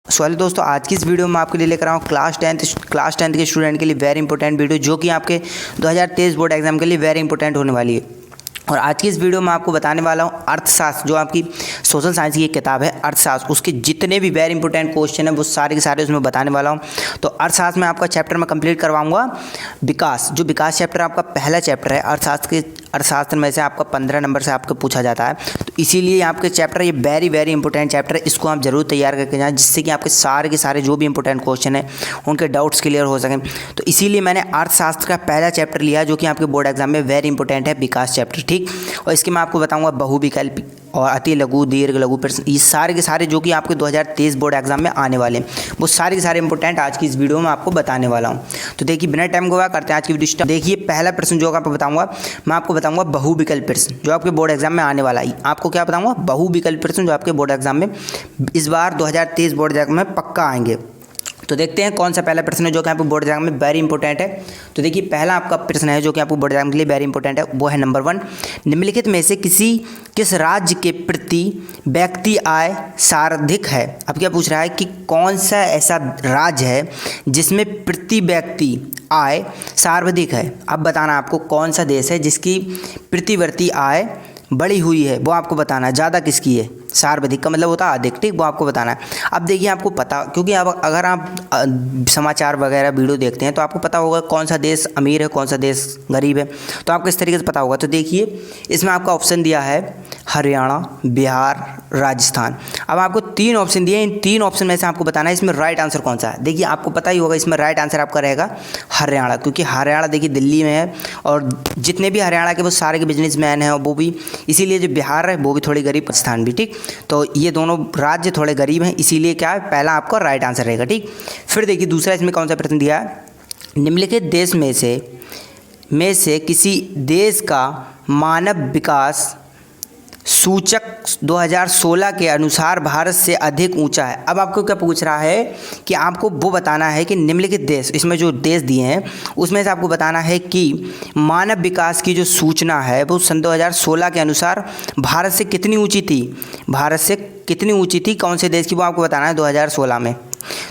Sorry दोस्तों, आज की इस वीडियो में आपके लिए लेकर आऊँ क्लास टेंथ के स्टूडेंट के लिए वेरी इंपॉर्टेंट वीडियो, जो कि आपके 2023 बोर्ड एग्जाम के लिए वेरी इंपॉर्टेंट होने वाली है। और आज की इस वीडियो में आपको बताने वाला हूँ अर्थशास्त्र, जो आपकी सोशल साइंस की एक किताब है अर्थशास्त्र, उसके जितने भी वेरी इंपॉर्टेंट क्वेश्चन है वो सारे के सारे उसमें बताने वाला हूँ। तो अर्थशास्त्र में आपका चैप्टर में कंप्लीट करवाऊंगा विकास, जो विकास चैप्टर आपका पहला चैप्टर है अर्थशास्त्र में से आपका 15 नंबर से आपको पूछा जाता है। तो इसीलिए आपके चैप्टर ये वेरी इंपॉर्टेंट चैप्टर है, इसको आप जरूर तैयार करके जाएं, जिससे कि आपके सारे के सारे जो भी इंपॉर्टेंट क्वेश्चन है उनके डाउट्स क्लियर हो सकें। तो इसीलिए मैंने अर्थशास्त्र का पहला चैप्टर लिया, जो कि आपके बोर्ड एग्जाम में वेरी इंपॉर्टेंट है, विकास चैप्टर। ठीक, और इसके मैं आपको बताऊंगा बहुविकल्पी और अति लघु, दीर्घ लघु प्रश्न, ये सारे के सारे जो कि आपके 2023 बोर्ड एग्जाम में आने वाले हैं, वो सारे के सारे इंपॉर्टेंट आज की इस वीडियो में आपको बताने वाला हूं। तो देखिए बिना टाइम गवाए करते हैं आज की वीडियो स्टार्ट। देखिए पहला प्रश्न जो आपको बताऊंगा, मैं आपको बताऊंगा बहुविकल्प प्रश्न, जो आपके बोर्ड एग्जाम में आने वाला है। आपको क्या बताऊंगा? बहुविकल्प प्रश्न, जो आपके बोर्ड एग्जाम में इस बार 2023 बोर्ड एग्जाम में पक्का आएंगे। तो देखते हैं कौन सा पहला प्रश्न है जो कि आपको बोर्ड एग्जाम में वेरी इंपॉर्टेंट है। तो देखिए पहला आपका प्रश्न है जो कि आपको बोर्ड एग्जाम के लिए वेरी इंपॉर्टेंट है, वो है नंबर 1, निम्नलिखित में से किस राज्य के प्रति व्यक्ति आय सर्वाधिक है। अब क्या पूछ रहा है कि कौन सा ऐसा राज्य है जिसमें प्रति व्यक्ति आय सर्वाधिक है। अब बताना आपको कौन सा देश है जिसकी प्रतिवर्ती आय बड़ी हुई है, वो आपको बताना है। ज़्यादा किसकी है? सर्वाधिक का मतलब होता है अधिक। ठीक, वो आपको बताना है। अब देखिए आपको पता, क्योंकि अब अगर आप समाचार वगैरह वीडियो देखते हैं तो आपको पता होगा कौन सा देश अमीर है, कौन सा देश गरीब है, तो आपको इस तरीके से पता होगा। तो देखिए इसमें आपका ऑप्शन दिया है हरियाणा, बिहार, राजस्थान। अब आपको 3 ऑप्शन दिए, इन 3 ऑप्शन में से आपको बताना है इसमें राइट आंसर कौन सा है। देखिए आपको पता ही होगा इसमें राइट आंसर आपका रहेगा हरियाणा, क्योंकि हरियाणा देखिए दिल्ली में है और जितने भी हरियाणा के वो सारे के बिजनेसमैन हैं, वो भी इसीलिए जो बिहार है वो भी थोड़ी गरीब, राजस्थान भी। ठीक, तो ये दोनों राज्य थोड़े गरीब हैं, इसीलिए क्या है पहला आपका राइट आंसर रहेगा। ठीक, फिर देखिए दूसरा इसमें कौन सा प्रश्न दिया है, निम्नलिखित देश में से किसी देश का मानव विकास सूचक 2016 के अनुसार भारत से अधिक ऊंचा है। अब आपको क्या पूछ रहा है कि आपको वो बताना है कि निम्नलिखित देश, इसमें जो देश दिए हैं उसमें से आपको बताना है कि मानव विकास की जो सूचना है वो सन 2016 के अनुसार भारत से कितनी ऊंची थी, भारत से कितनी ऊंची थी, कौन से देश की, वो आपको बताना है 2016 में।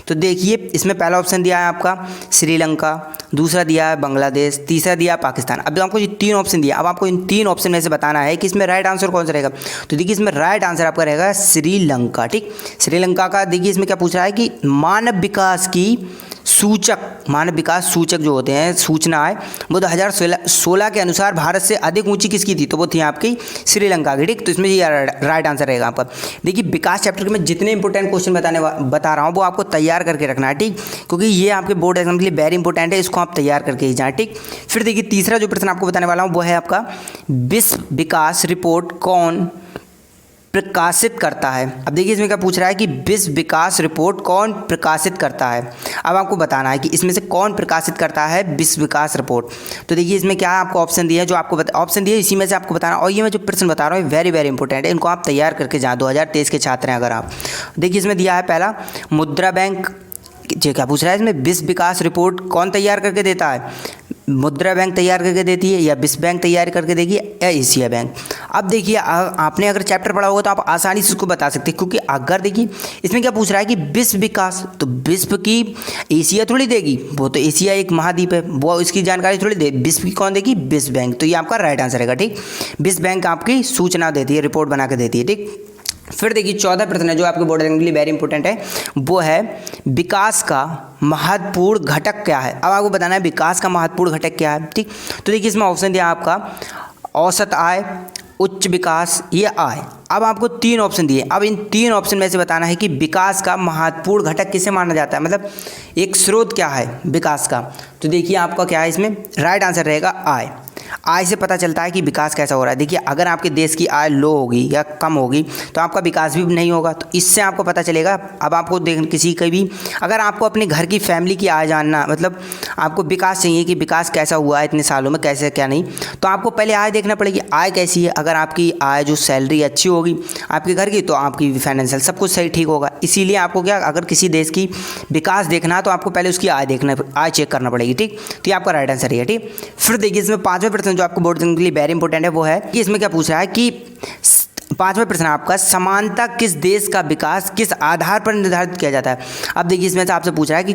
तो देखिए इसमें पहला ऑप्शन दिया है आपका श्रीलंका, दूसरा दिया है बांग्लादेश, तीसरा दिया है पाकिस्तान। अब आपको ये 3 ऑप्शन दिया, अब आपको इन 3 ऑप्शन में से बताना है कि इसमें राइट आंसर कौन सा रहेगा। तो देखिए इसमें राइट आंसर आपका रहेगा श्रीलंका। ठीक, श्रीलंका का देखिए इसमें क्या पूछ रहा है कि मानव विकास की सूचक, मानव विकास सूचक जो होते हैं सूचना है वो 2016 के अनुसार भारत से अधिक ऊंची किसकी थी, तो वो थी आपकी श्रीलंका की। ठीक, तो इसमें ये राइट आंसर रहेगा आपका। देखिए विकास चैप्टर के मैं जितने इंपॉर्टेंट क्वेश्चन बता रहा हूँ वो आपको तैयार करके रखना है। ठीक, क्योंकि ये आपके बोर्ड एग्जाम के लिए वेरी इंपॉर्टेंट है, इसको आप तैयार करके ही जाएँ। ठीक, फिर देखिए तीसरा जो प्रश्न आपको बताने वाला हूँ वो है आपका विश्व विकास रिपोर्ट कौन प्रकाशित करता है। अब देखिए इसमें क्या पूछ रहा है कि विश्व विकास रिपोर्ट कौन प्रकाशित करता है। अब आपको बताना है कि इसमें से कौन प्रकाशित करता है विश्व विकास रिपोर्ट। तो देखिए इसमें क्या है, आपको ऑप्शन दिया है, जो आपको ऑप्शन दिया इसी में से आपको बताना। और ये मैं जो प्रश्न बता रहा हूँ वेरी इंपॉर्टेंट है, इनको आप तैयार करके जाएं 2023 के छात्र हैं अगर आप। देखिए इसमें दिया है पहला मुद्रा बैंक, जो क्या पूछ रहा है इसमें विश्व विकास रिपोर्ट कौन तैयार करके देता है, मुद्रा बैंक तैयार करके देती है, या विश्व बैंक तैयार करके देगी, या एशिया बैंक। अब देखिए आपने अगर चैप्टर पढ़ा होगा तो आप आसानी से उसको बता सकते हैं, क्योंकि अगर देखिए इसमें क्या पूछ रहा है कि विश्व विकास, तो विश्व की एशिया थोड़ी देगी, वो तो एशिया एक महाद्वीप है, वो इसकी जानकारी थोड़ी दे, विश्व की कौन देगी, विश्व बैंक। तो ये आपका राइट आंसर रहेगा। ठीक, विश्व बैंक आपकी सूचना देती है, रिपोर्ट बना के देती है। ठीक, फिर देखिए 14 प्रश्न है जो आपके बोर्ड एग्जाम के लिए वेरी इंपॉर्टेंट है, वो है विकास का महत्वपूर्ण घटक क्या है। अब आपको बताना है विकास का महत्वपूर्ण घटक क्या है। ठीक, तो देखिए इसमें ऑप्शन दिया आपका औसत आय, उच्च विकास, ये आय। अब आपको 3 ऑप्शन दिए, अब इन 3 ऑप्शन में से बताना है कि विकास का महत्वपूर्ण घटक किसे माना जाता है, मतलब एक स्रोत क्या है विकास का। तो देखिए आपका क्या है, इसमें राइट आंसर रहेगा आय। आय से पता चलता है कि विकास कैसा हो रहा है। देखिए अगर आपके देश की आय लो होगी या कम होगी तो आपका विकास भी नहीं होगा, तो इससे आपको पता चलेगा। अब आपको किसी का भी अगर आपको अपने घर की फैमिली की आय जानना, मतलब आपको विकास चाहिए कि विकास कैसा हुआ है इतने सालों में, कैसे क्या नहीं, तो आपको पहले आय देखना पड़ेगी, आय कैसी है। अगर आपकी आय जो सैलरी अच्छी होगी आपके घर की, तो आपकी फाइनेंशियल सब कुछ सही ठीक होगा। इसीलिए आपको क्या, अगर किसी देश की विकास देखना है तो आपको पहले उसकी आय चेक करना पड़ेगी। ठीक, तो ये आपका राइट आंसर है। ठीक, फिर देखिए इसमें 5वें प्रश्न जो आपको बोर्ड के लिए वेरी इंपॉर्टेंट है वो है कि इसमें क्या पूछ रहा है कि पांचवा प्रश्न आपका, समानता किस देश का विकास किस आधार पर निर्धारित किया जाता है। अब देखिए इसमें से आपसे पूछ रहा है कि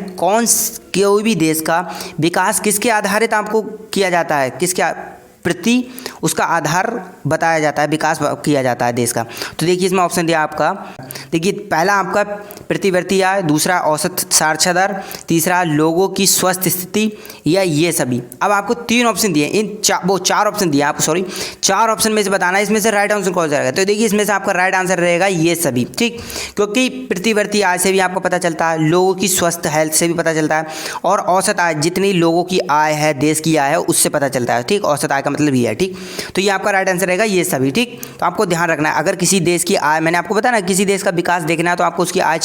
कोई भी देश का विकास किसके आधारित आपको किया जाता है, किसके प्रति उसका आधार बताया जाता है, विकास किया जाता है देश का। तो देखिए इसमें ऑप्शन दिया आपका, देखिए पहला आपका प्रतिवर्ती आय, दूसरा औसत साक्षरता दर, तीसरा लोगों की स्वस्थ स्थिति, या ये सभी। अब आपको तीन ऑप्शन दिए, इन चार ऑप्शन दिए आपको, सॉरी 4 ऑप्शन में से बताना है इसमें से राइट आंसर कौन सा रहेगा। तो देखिए इसमें से आपका राइट आंसर रहेगा ये सभी, ठीक, क्योंकि प्रतिवर्ती आय से भी आपको पता चलता है, लोगों की स्वस्थ हेल्थ से भी पता चलता है, और औसत आय जितनी लोगों की आय है, देश की आय है, उससे पता चलता है, ठीक। औसत आय का मतलब ये है, ठीक। तो ये आपका राइट आंसर रहेगा ये सभी, ठीक। तो आपको ध्यान रखना है, अगर किसी देश की आय, मैंने आपको बताया ना, किसी देश का विकास देखना है तो आपको उसकी आय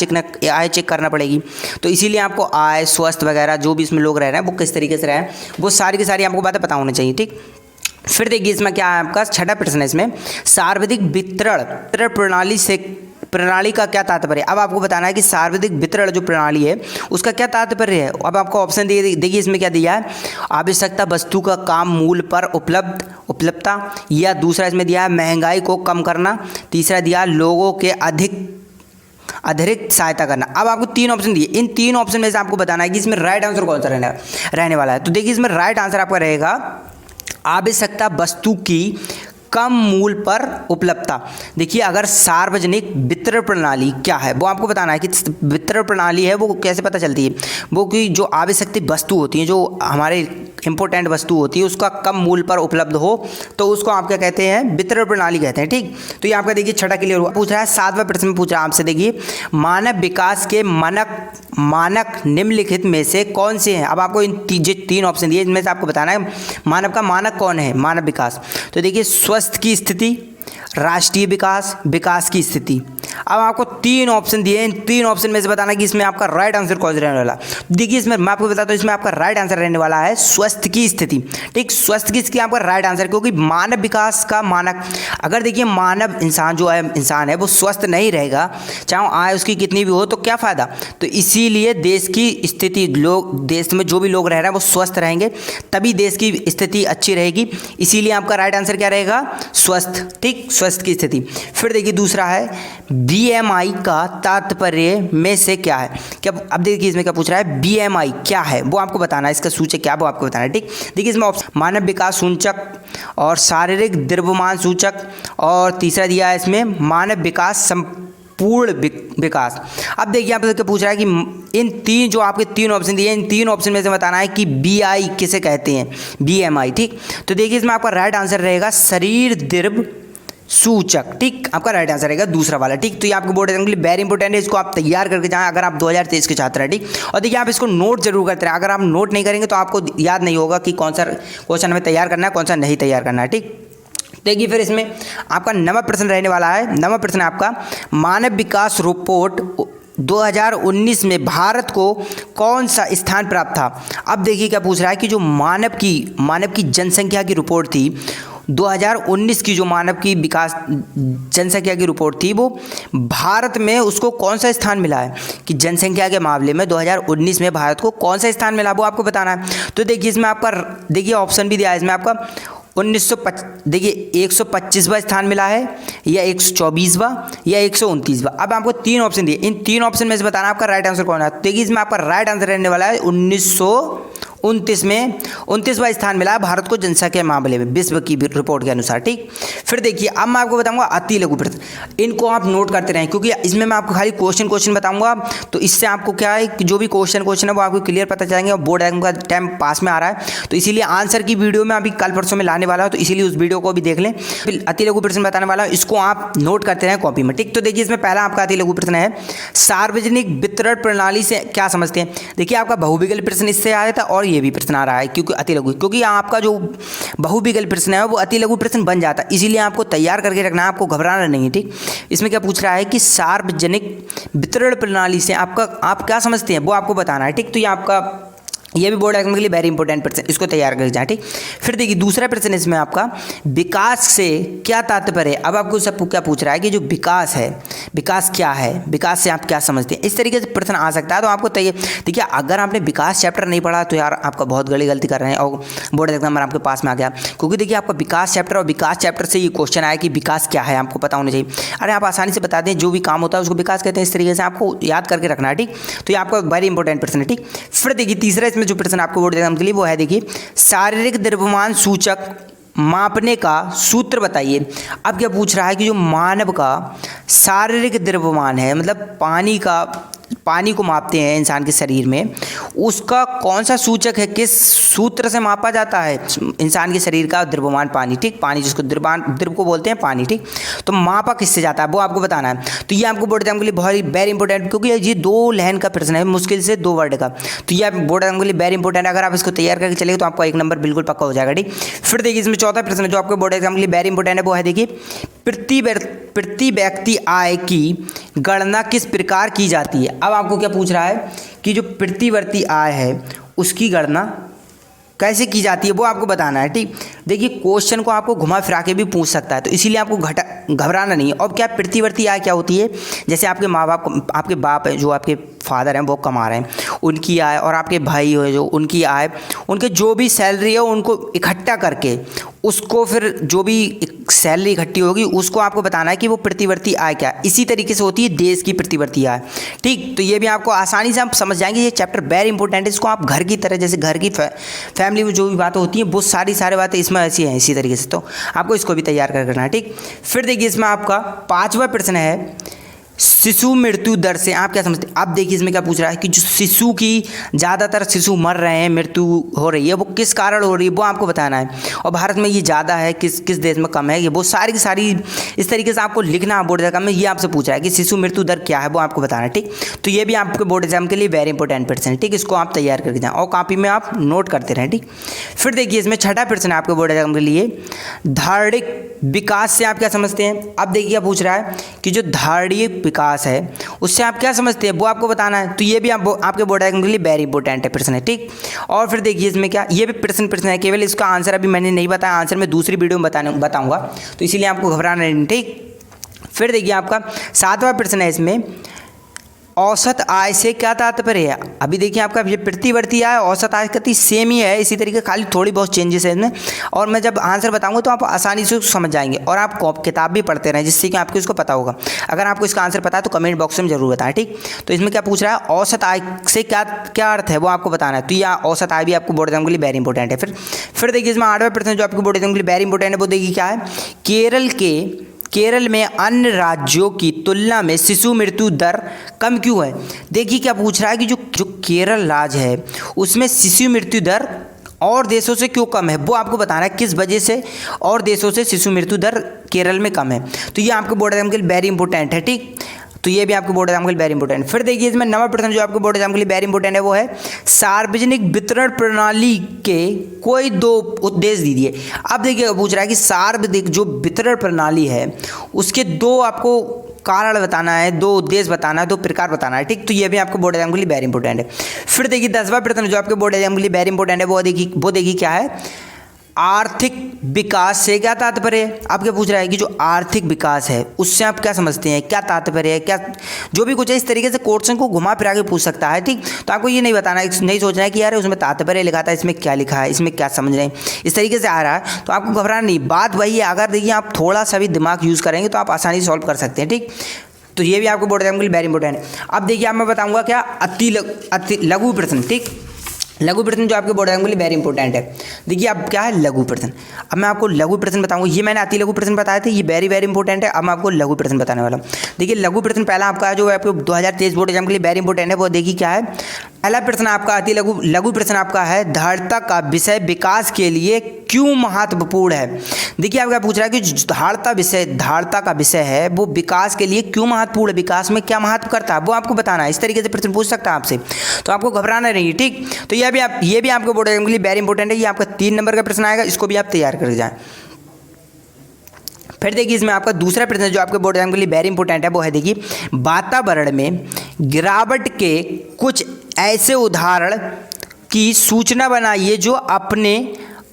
चेक करना पड़ेगी। तो इसीलिए आपको आय, स्वस्थ वगैरह जो भी इसमें लोग रह रहे हैं वो किस तरीके से रहे हैं, वो सारी की सारी आपको बातें पता होनी चाहिए, ठीक। फिर देखिए इसमें क्या है आपका छठा प्रश्न है, इसमें सार्वजनिक वितरण प्रणाली का क्या तात्पर्य। अब आपको बताना है कि सार्वजनिक वितरण जो प्रणाली है उसका क्या तात्पर्य है। अब आपको ऑप्शन देखिए इसमें क्या दिया है, आवश्यकता वस्तु का काम मूल्य पर उपलब्धता, या दूसरा इसमें दिया है महंगाई को कम करना, तीसरा दिया लोगों के अतिरिक्त सहायता करना। अब आपको 3 ऑप्शन दिए, इन 3 ऑप्शन में से आपको बताना है कि इसमें राइट आंसर कौन सा रहने वाला है। तो देखिए इसमें राइट आंसर आपका रहेगा आवश्यकता वस्तु की कम मूल्य पर उपलब्धता। देखिए अगर सार्वजनिक वितरण प्रणाली क्या है वो आपको बताना है कि वितरण प्रणाली है वो कैसे पता चलती है, वो कि जो आवश्यक वस्तु होती है, जो हमारे इंपॉर्टेंट वस्तु होती है, उसका कम मूल्य पर उपलब्ध हो तो उसको आप क्या कहते हैं, वितरण प्रणाली कहते हैं, ठीक। तो ये आपका देखिए छठा क्लियर हुआ। पूछ रहा है 7वां प्रश्न में पूछ रहा है आपसे, देखिए मानव विकास के मानक निम्नलिखित में से कौन से हैं। अब आपको इन 3 ऑप्शन दिए, इनमें से आपको बताना है मानव का मानक कौन है, मानव विकास। तो देखिए स्वस्थ की स्थिति, राष्ट्रीय विकास की स्थिति। अब आपको 3 ऑप्शन दिए, इन 3 ऑप्शन में से बताना कि इसमें आपका राइट आंसर कौन सा रहने वाला। देखिए इसमें मैं आपको बताता हूँ, इसमें आपका राइट आंसर रहने वाला है स्वस्थ की स्थिति, ठीक। स्वस्थ की स्थिति आपका राइट आंसर, क्योंकि मानव विकास का मानक, अगर देखिए मानव इंसान है वो स्वस्थ नहीं रहेगा, चाहे आय उसकी कितनी भी हो, तो क्या फ़ायदा। तो इसीलिए देश की स्थिति, देश में जो भी लोग रह रहे हैं वो स्वस्थ रहेंगे, तभी देश की स्थिति अच्छी रहेगी। इसीलिए आपका राइट आंसर क्या रहेगा, स्वस्थ, ठीक, स्वस्थ की स्थिति। फिर देखिए दूसरा है BMI का तात्पर्य में से क्या है। क्या, अब देखिए इसमें क्या पूछ रहा है, BMI क्या है वो आपको बताना है, इसका सूचक क्या वो आपको बताना है, ठीक। देखिए इसमें ऑप्शन मानव विकास सूचक और शारीरिक द्रव्यमान सूचक, और तीसरा दिया है इसमें मानव विकास पूर्ण विकास। अब देखिए आप क्या पूछ रहा है कि इन 3 जो आपके 3 ऑप्शन दिए, इन 3 ऑप्शन में से बताना है कि BI किसे कहते हैं, BMI, ठीक। तो देखिए इसमें आपका राइट आंसर रहेगा शरीर द्रव्य सूचक, ठीक। आपका राइट आंसर रहेगा दूसरा वाला, ठीक। तो ये आपके बोर्ड एग्जाम के लिए वेरी इंपॉर्टेंट है, इसको आप तैयार करके जाएं अगर आप 2023 के छात्र हैं, ठीक। और देखिए आप इसको नोट जरूर करते रहें, अगर आप नोट नहीं करेंगे तो आपको याद नहीं होगा कि कौन सा क्वेश्चन हमें तैयार करना है, कौन सा नहीं तैयार करना है, ठीक। देखिए फिर इसमें आपका 9वां प्रश्न रहने वाला है। 9वां प्रश्न आपका मानव विकास रिपोर्ट 2019 में भारत को कौन सा स्थान प्राप्त था। अब देखिए क्या पूछ रहा है कि जो मानव की जनसंख्या की रिपोर्ट थी 2019 की, जो मानव की विकास जनसंख्या की रिपोर्ट थी, वो भारत में उसको कौन सा स्थान मिला है, कि जनसंख्या के मामले में 2019 में भारत को कौन सा स्थान मिला वो आपको बताना है। तो देखिए इसमें आपका देखिए ऑप्शन भी दिया है, इसमें आपका 125वां स्थान मिला है, या 124वां, या 129वां। अब आपको 3 ऑप्शन दिए, इन 3 ऑप्शन में से बताना आपका राइट आंसर कौन है। देखिए इसमें आपका राइट आंसर रहने वाला है 1929 में 29वां स्थान मिला है भारत को जनसंख्या के मामले में विश्व की रिपोर्ट के अनुसार, ठीक। फिर देखिए अब मैं आपको बताऊंगा अति लघु प्रश्न, इनको आप नोट करते रहें क्योंकि इसमें मैं आपको खाली क्वेश्चन बताऊंगा, तो इससे आपको क्या है कि जो भी क्वेश्चन है वो आपको क्लियर पता चलेंगे, और बोर्ड एग्जाम का टाइम पास में आ रहा है, तो इसीलिए आंसर की वीडियो में अभी कल परसों में लाने वाला हूँ, तो इसीलिए उस वीडियो को भी देख लें। फिर अति लघु प्रश्न बताने वाला हूँ, इसको आप नोट करते रहें कॉपी में, ठीक। तो देखिए इसमें पहला आपका अति लघु प्रश्न है, सार्वजनिक वितरण प्रणाली से क्या समझते हैं। देखिए आपका बहुविकल्प प्रश्न इससे आया था, और ये भी प्रश्न आ रहा है क्योंकि अति लघु, क्योंकि आपका जो बहुविकल्प प्रश्न है वो अति लघु प्रश्न बन जाता है, इसीलिए आपको तैयार करके रखना है, आपको घबराना नहीं है, ठीक। इसमें क्या पूछ रहा है कि सार्वजनिक वितरण प्रणाली से आप क्या समझते हैं वो आपको बताना है, ठीक। तो ये आपका ये भी बोर्ड एग्जाम के लिए वेरी इंपॉर्टेंट प्रश्न, इसको तैयार कर जाए। ठीक, फिर देखिए दूसरा प्रश्न इसमें आपका विकास से क्या तात्पर्य है। अब आपको सब क्या पूछ रहा है कि जो विकास है, विकास क्या है, विकास से आप क्या समझते हैं, इस तरीके से प्रश्न आ सकता है। तो आपको देखिए अगर आपने विकास चैप्टर नहीं पढ़ा तो यार आपका बहुत बड़ी गलती कर रहे हैं और बोर्ड एग्जाम आपके पास में आ गया, क्योंकि देखिए आपका विकास चैप्टर और विकास चैप्टर से ये क्वेश्चन आया कि विकास क्या है, आपको पता होना चाहिए। अरे आप आसानी से बता दें, जो भी काम होता है उसको विकास कहते हैं, इस तरीके से आपको याद करके रखना है। ठीक, तो ये आपका वेरी इंपॉर्टेंट प्रश्न है। ठीक, फिर देखिए तीसरा इसमें जो प्रश्न आपको बोर्ड एग्जाम के लिए वो है, देखिए शारीरिक द्रव्यमान सूचक मापने का सूत्र बताइए। अब क्या पूछ रहा है कि जो मानव का शारीरिक द्रव्यमान है, मतलब पानी को मापते हैं इंसान के शरीर में, उसका कौन सा सूचक है, किस सूत्र से मापा जाता है इंसान के शरीर का द्रव्यमान पानी। ठीक, पानी जिसको द्रव को बोलते हैं पानी। ठीक, तो मापा किससे जाता है वो आपको बताना है। तो ये आपको बोर्ड एग्जाम के लिए बहुत ही वेरी इंपॉर्टेंट, क्योंकि ये 2 लाइन का प्रश्न है, मुश्किल से 2 वर्ड का। तो ये बोर्ड एग्जाम के लिए वेरी इंपॉर्टेंट है। अगर आप इसको तैयार करके चलेंगे तो आपका 1 नंबर बिल्कुल पक्का हो जाएगा। ठीक, फिर देखिए इसमें चौथा प्रश्न जो आपको बोर्ड एग्जाम के लिए वेरी इंपॉर्टेंट है वो है, देखिए प्रति व्यक्ति आय की गणना किस प्रकार की जाती है। अब आपको क्या पूछ रहा है कि जो प्रतिवर्ती आय है उसकी गणना कैसे की जाती है वो आपको बताना है। ठीक, देखिए क्वेश्चन को आपको घुमा फिरा के भी पूछ सकता है, तो इसीलिए आपको घबराना नहीं है। और क्या प्रतिवर्ती आय क्या होती है, जैसे आपके माँ बाप, आपके बाप है जो आपके फादर हैं वो कमा रहे हैं, उनकी आय, और आपके भाई हो जो उनकी आय, उनके जो भी सैलरी है उनको इकट्ठा करके उसको फिर जो भी सैलरी इकट्ठी होगी उसको आपको बताना है कि वो प्रतिवर्ती आय क्या है। इसी तरीके से होती है देश की प्रतिवर्ती आय। ठीक, तो ये भी आपको आसानी से आप समझ जाएंगे। ये चैप्टर वेरी इंपॉर्टेंट है, इसको आप घर की तरह, जैसे घर की फैमिली में जो भी बातें होती हैं वो सारी बातें इसमें ऐसी हैं, इसी तरीके से। तो आपको इसको भी तैयार करना है। ठीक, फिर देखिए इसमें आपका 5वां प्रश्न है शिशु मृत्यु दर से आप क्या समझते हैं। अब देखिए इसमें क्या पूछ रहा है कि जो शिशु की ज़्यादातर शिशु मर रहे हैं, मृत्यु हो रही है, वो किस कारण हो रही है वो आपको बताना है। और भारत में ये ज़्यादा है, किस देश में कम है, ये वो सारी की सारी इस तरीके से आपको लिखना है बोर्ड एग्जाम में। ये आपसे पूछ रहा है कि शिशु मृत्यु दर क्या है वो आपको बताना है। ठीक, तो ये भी आपके बोर्ड एग्जाम के लिए वेरी इंपॉर्टेंट प्रश्न है। ठीक, इसको आप तैयार करके जाएँ और कॉपी में आप नोट करते रहें। ठीक, फिर देखिए इसमें 6ठा प्रश्न है आपके बोर्ड एग्जाम के लिए धारणिक विकास से आप क्या समझते हैं। अब देखिए क्या पूछ रहा है कि जो धारणिक विकास है उससे आप क्या समझते हैं वो आपको बताना है। तो ये भी आपके बोर्ड एग्जाम के लिए वेरी इंपॉर्टेंट है प्रश्न है। ठीक, और फिर देखिए इसमें क्या, ये भी प्रश्न है, केवल इसका आंसर अभी मैंने नहीं बताया, आंसर मैं दूसरी वीडियो में बताऊंगा, तो इसीलिए आपको घबराना नहीं। ठीक, फिर देखिए आपका 7वां प्रश्न है इसमें औसत आय से क्या तात्पर्य है। अभी देखिए आपका ये प्रतिवर्ती आय औसत आय कति सेम ही है, इसी तरीके खाली थोड़ी बहुत चेंजेस है इसमें, और मैं जब आंसर बताऊंगा तो आप आसानी से समझ जाएंगे। और आप किताब भी पढ़ते रहें जिससे कि आपको इसको पता होगा। अगर आपको इसका आंसर पता है तो कमेंट बॉक्स में जरूर बताएं। ठीक, तो इसमें क्या पूछ रहा है औसत आय से क्या अर्थ है वो आपको बताना है। तो यह औसत आय भी आपको बोर्ड एग्जाम के लिए वेरी इंपॉर्टेंट है। फिर देखिए इसमें 8वां प्रश्न जो आपको बोर्ड एग्जाम के लिए वेरी इंपॉर्टेंट है वो देखिए क्या है, केरल में अन्य राज्यों की तुलना में शिशु मृत्यु दर कम क्यों है। देखिए क्या पूछ रहा है कि जो केरल राज्य है उसमें शिशु मृत्यु दर और देशों से क्यों कम है वो आपको बताना है, किस वजह से और देशों से शिशु मृत्यु दर केरल में कम है। तो ये आपके बोर्ड एग्जाम के लिए वेरी इंपॉर्टेंट है। ठीक, तो ये भी आपके बोर्ड एग्जाम के लिए वेरी इंपॉर्टेंट। फिर देखिए इसमें 9वां प्रश्न जो आपके बोर्ड एग्जाम के लिए वेरी इंपॉर्टेंट है वो है सार्वजनिक वितरण प्रणाली के कोई 2 उद्देश्य दीजिए। अब देखिए पूछ रहा है कि सार्वजनिक जो वितरण प्रणाली है उसके 2 आपको कारण बताना है, 2 उद्देश्य बताना है, 2 प्रकार बताना है। ठीक, तो ये भी आपको बोर्ड एग्जाम के लिए वेरी इंपॉर्टेंट है। फिर देखिए 10वां प्रश्न जो आपके बोर्ड एग्जाम के लिए वेरी इंपॉर्टेंट है वो देखिए क्या है आर्थिक विकास से क्या तात्पर्य है। आप क्या पूछ रहा है कि जो आर्थिक विकास है उससे आप क्या समझते हैं, क्या तात्पर्य है, क्या जो भी कुछ है, इस तरीके से क्वेश्चन को घुमा फिरा के पूछ सकता है। ठीक, तो आपको ये नहीं बताना है, नहीं सोचना है कि यार उसमें तात्पर्य लिखा था, इसमें क्या लिखा है, इसमें क्या समझ रहे हैं, इस तरीके से आ रहा है तो आपको घबराना नहीं। बात वही है, अगर देखिए आप थोड़ा सा भी दिमाग यूज़ करेंगे तो आप आसानी से सॉल्व कर सकते हैं। ठीक, तो ये भी आपको बोर्ड एग्जाम के लिए वेरी इंपॉर्टेंट है। अब देखिए आप मैं बताऊँगा क्या अति लघु प्रश्न। ठीक, लघु प्रश्न जो आपके बोर्ड एग्जाम के लिए वेरी इंपॉर्टेंट है। देखिए अब क्या है लघु प्रश्न। अब मैं आपको लघु प्रश्न बताऊंगा, ये मैंने अति लघु प्रश्न बताए थे, ये वेरी इंपॉर्टेंट है। अब मैं आपको लघु प्रश्न बताने वाला हूँ। देखिए लघु प्रश्न पहला आपका जो है आपको 2023 बोर्ड एग्जाम के लिए वेरी इंपॉर्टेंट है वो देखिए क्या है। पहला प्रश्न आपका अति लघु प्रश्न आपका है धारणता का विषय विकास के लिए क्यों महत्वपूर्ण है। देखिए आप क्या पूछ रहा है कि धारणता का विषय है वो विकास के लिए क्यों महत्वपूर्ण है, विकास में क्या महत्व करता है वो आपको बताना है। इस तरीके से प्रश्न पूछ सकता है आपसे, तो आपको घबराना नहीं। ठीक, तो ये भी आपको बोर्ड एग्जाम के लिए वेरी इंपॉर्टेंट है। ये आपका 3 नंबर का प्रश्न आएगा, इसको भी आप तैयार कर जाएं। फिर देखिए इसमें आपका दूसरा प्रश्न जो आपके बोर्ड एग्जाम के लिए वेरी इंपॉर्टेंट है वो है देखिए वातावरण में गिरावट के कुछ ऐसे उदाहरण की सूचना बनाइए जो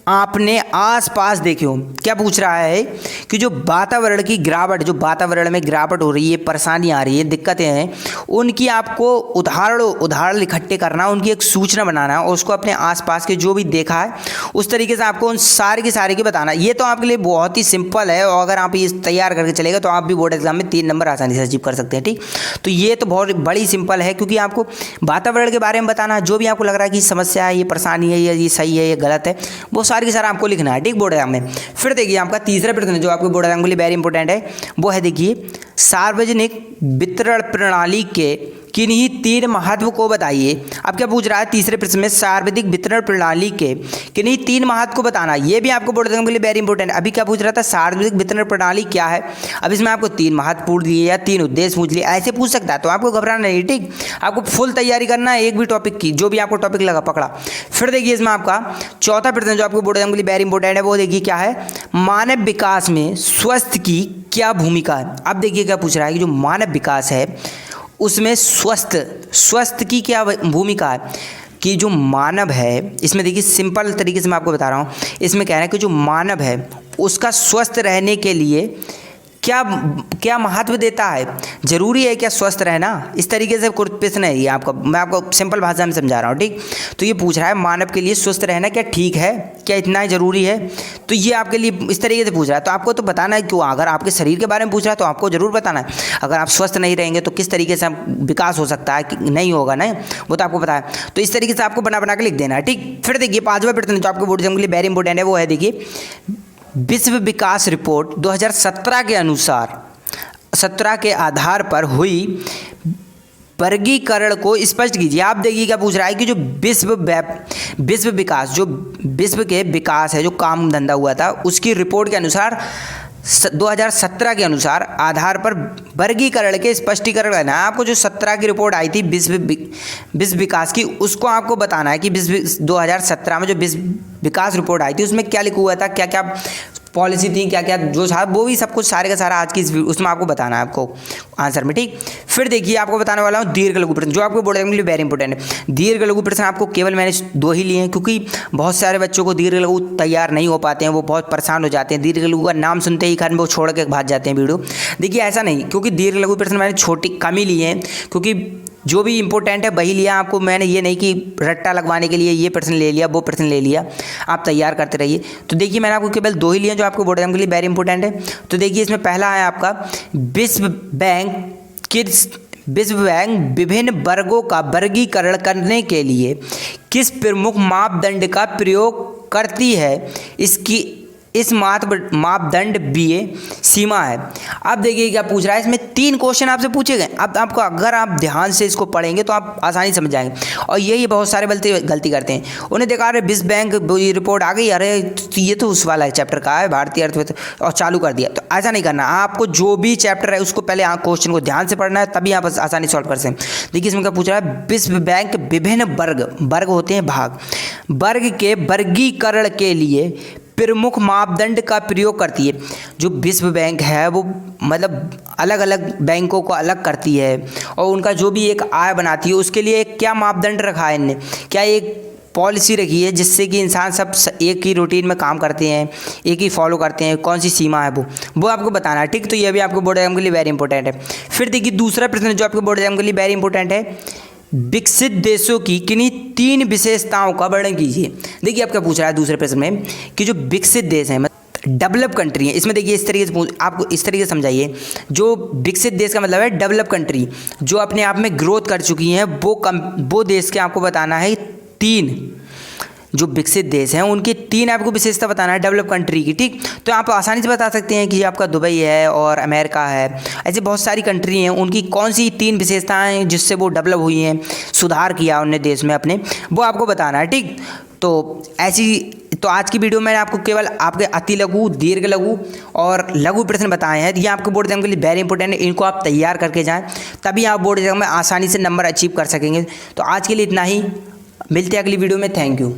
आपने आसपास देखे हो। क्या पूछ रहा है कि जो वातावरण की गिरावट, जो वातावरण में गिरावट हो रही है, परेशानी आ रही है, दिक्कतें हैं, उनकी आपको उदाहरण इकट्ठे करना, उनकी एक सूचना बनाना और उसको अपने आसपास के जो भी देखा है उस तरीके से आपको उन सारे की बताना। ये तो आपके लिए बहुत ही सिंपल है और अगर आप ये तैयार करके चलेगा तो आप भी बोर्ड एग्जाम में 3 नंबर आसानी से अचीव कर सकते हैं। ठीक, तो ये तो बहुत बड़ी सिंपल है क्योंकि आपको वातावरण के बारे में बताना, जो भी आपको लग रहा है कि समस्या है, ये परेशानी है, ये सही है, ये गलत है, वो सारी की सारा आपको लिखना है। ठीक, बोर्ड एग्जाम में। फिर देखिए आपका तीसरा प्रश्न जो आपको बोर्ड एग्जाम के लिए वेरी इंपॉर्टेंट है वो है, देखिए, सार्वजनिक वितरण प्रणाली के किन्हीं 3 महत्व को बताइए। अब क्या पूछ रहा है तीसरे प्रश्न में, सार्वजनिक वितरण प्रणाली के किन्हीं 3 महत्व को बताना। ये भी आपको बोर्ड एग्जाम के लिए वेरी इंपॉर्टेंट है। अभी क्या पूछ रहा था, सार्वजनिक वितरण प्रणाली क्या है, अब इसमें आपको 3 महत्वपूर्ण दिए या 3 उद्देश्य पूछ लिए, ऐसे पूछ सकता है, तो आपको घबराना नहीं। ठीक, आपको फुल तैयारी करना है एक भी टॉपिक की, जो भी आपको टॉपिक लगा पकड़ा। फिर देखिए इसमें आपका चौथा प्रश्न जो आपको बोर्ड एग्जाम के लिए वेरी इंपॉर्टेंट है वो देखिए क्या है, मानव विकास में स्वास्थ्य की क्या भूमिका है। अब देखिए क्या पूछ रहा है कि जो मानव विकास है उसमें स्वास्थ्य की क्या भूमिका है, कि जो मानव है, इसमें देखिए सिंपल तरीके से मैं आपको बता रहा हूँ, इसमें कह रहा है कि जो मानव है उसका स्वस्थ रहने के लिए क्या महत्व देता है, जरूरी है क्या स्वस्थ रहना, इस तरीके से प्रश्न है ये आपका, मैं आपको सिंपल भाषा में समझा रहा हूँ। ठीक, तो ये पूछ रहा है मानव के लिए स्वस्थ रहना क्या ठीक है, क्या इतना ही जरूरी है, तो ये आपके लिए इस तरीके से पूछ रहा है। तो आपको तो बताना है क्यों, अगर आपके शरीर के बारे में पूछ रहा है तो आपको जरूर बताना है, अगर आप स्वस्थ नहीं रहेंगे तो किस तरीके से विकास हो सकता है, कि नहीं होगा ना, वो तो आपको पता है। तो इस तरीके से आपको बना के लिख देना है। ठीक, फिर देखिए 5वां प्रश्न जो आपको बोर्ड एग्जाम के लिए वेरी इंपॉर्टेंट है वो है, देखिए, विश्व विकास रिपोर्ट 2017 के अनुसार 17 के आधार पर हुई वर्गीकरण को स्पष्ट कीजिए। आप देखिए क्या पूछ रहा है कि जो विश्व विकास, जो विश्व के विकास है, जो काम धंधा हुआ था उसकी रिपोर्ट के अनुसार 2017 के अनुसार आधार पर वर्गीकरण के स्पष्टीकरण करना है। आपको जो 17 की रिपोर्ट आई थी विश्व विकास की, उसको आपको बताना है कि 2017 में जो विश्व विकास रिपोर्ट आई थी उसमें क्या लिखा हुआ था, क्या क्या पॉलिसी थी, क्या क्या जो था, वो भी सब कुछ सारे का सारा आज की उसमें आपको बताना है आपको आंसर में। ठीक, फिर देखिए आपको बताने वाला हूँ दीर्घ लघु प्रश्न जो आपको बोर्ड एग्जाम के लिए वेरी इंपॉर्टेंट है। दीर्घ लघु प्रश्न आपको केवल मैंने 2 ही लिए हैं क्योंकि बहुत सारे बच्चों को दीर्घ लघु तैयार नहीं हो पाते हैं, वो बहुत परेशान हो जाते हैं, दीर्घ लघु का नाम सुनते ही खान वो छोड़ के भाग जाते हैं वीडियो। देखिए ऐसा नहीं, क्योंकि दीर्घ लघु प्रश्न मैंने कम ही लिए हैं क्योंकि जो भी इंपॉर्टेंट है वही लिया आपको मैंने, ये नहीं कि रट्टा लगवाने के लिए ये प्रश्न ले लिया वो प्रश्न ले लिया, आप तैयार करते रहिए। तो देखिए मैंने आपको केवल 2 ही लिए जो आपको बोर्ड एग्जाम के लिए वेरी इंपॉर्टेंट है। तो देखिए इसमें पहला है आपका विश्व बैंक विभिन्न वर्गों का वर्गीकरण करने के लिए किस प्रमुख मापदंड का प्रयोग करती है, इस मापदंड BA सीमा है। अब देखिए क्या पूछ रहा है, इसमें 3 क्वेश्चन आपसे पूछे गए। अब आपको अगर आप ध्यान से इसको पढ़ेंगे तो आप आसानी समझ जाएंगे। और यही बहुत सारे गलती करते हैं, उन्हें देखा अरे विश्व बैंक रिपोर्ट आ गई, अरे ये तो उस वाला चैप्टर का है भारतीय अर्थव्यवस्था, और चालू कर दिया। तो ऐसा नहीं करना, आपको जो भी चैप्टर है उसको पहले क्वेश्चन को ध्यान से पढ़ना है, तभी आप आसानी सॉल्व कर सकते हैं। देखिए इसमें क्या पूछ रहा है, विश्व बैंक विभिन्न वर्ग होते हैं भाग, वर्ग के वर्गीकरण के लिए प्रमुख मापदंड का प्रयोग करती है। जो विश्व बैंक है वो मतलब अलग अलग बैंकों को अलग करती है और उनका जो भी एक आय बनाती है उसके लिए क्या मापदंड रखा है इनने, क्या एक पॉलिसी रखी है जिससे कि इंसान सब एक ही रूटीन में काम करते हैं, एक ही फॉलो करते हैं, कौन सी सीमा है वो आपको बताना है। ठीक, तो ये भी आपको बोर्ड एग्जाम के लिए वेरी इंपॉर्टेंट है। फिर देखिए दूसरा प्रश्न जो आपको बोर्ड एग्जाम के लिए वेरी इंपॉर्टेंट है, विकसित देशों की किन्हीं 3 विशेषताओं का वर्णन कीजिए। देखिए आप क्या पूछ रहा है दूसरे प्रश्न में कि जो विकसित देश हैं डेवलप कंट्री है, इसमें देखिए इस तरीके से आपको इस तरीके से समझाइए, जो विकसित देश का मतलब है डेवलप कंट्री, जो अपने आप में ग्रोथ कर चुकी हैं वो देश के आपको बताना है 3 जो विकसित देश हैं उनकी 3 आपको विशेषता बताना है डेवलप कंट्री की। ठीक, तो आप आसानी से बता सकते हैं कि आपका दुबई है और अमेरिका है, ऐसे बहुत सारी कंट्री हैं, उनकी कौन सी 3 विशेषताएं जिससे वो डेवलप हुई हैं, सुधार किया उन्होंने देश में अपने, वो आपको बताना है। ठीक, तो तो आज की वीडियो में आपको केवल आपके अति लघु, दीर्घ लघु और लघु प्रश्न बताए हैं। ये आपको बोर्ड एग्जाम के लिए वेरी इंपॉर्टेंट है, इनको आप तैयार करके जाएं, तभी आप बोर्ड एग्जाम में आसानी से नंबर अचीव कर सकेंगे। तो आज के लिए इतना ही, मिलते हैं अगली वीडियो में। Thank you.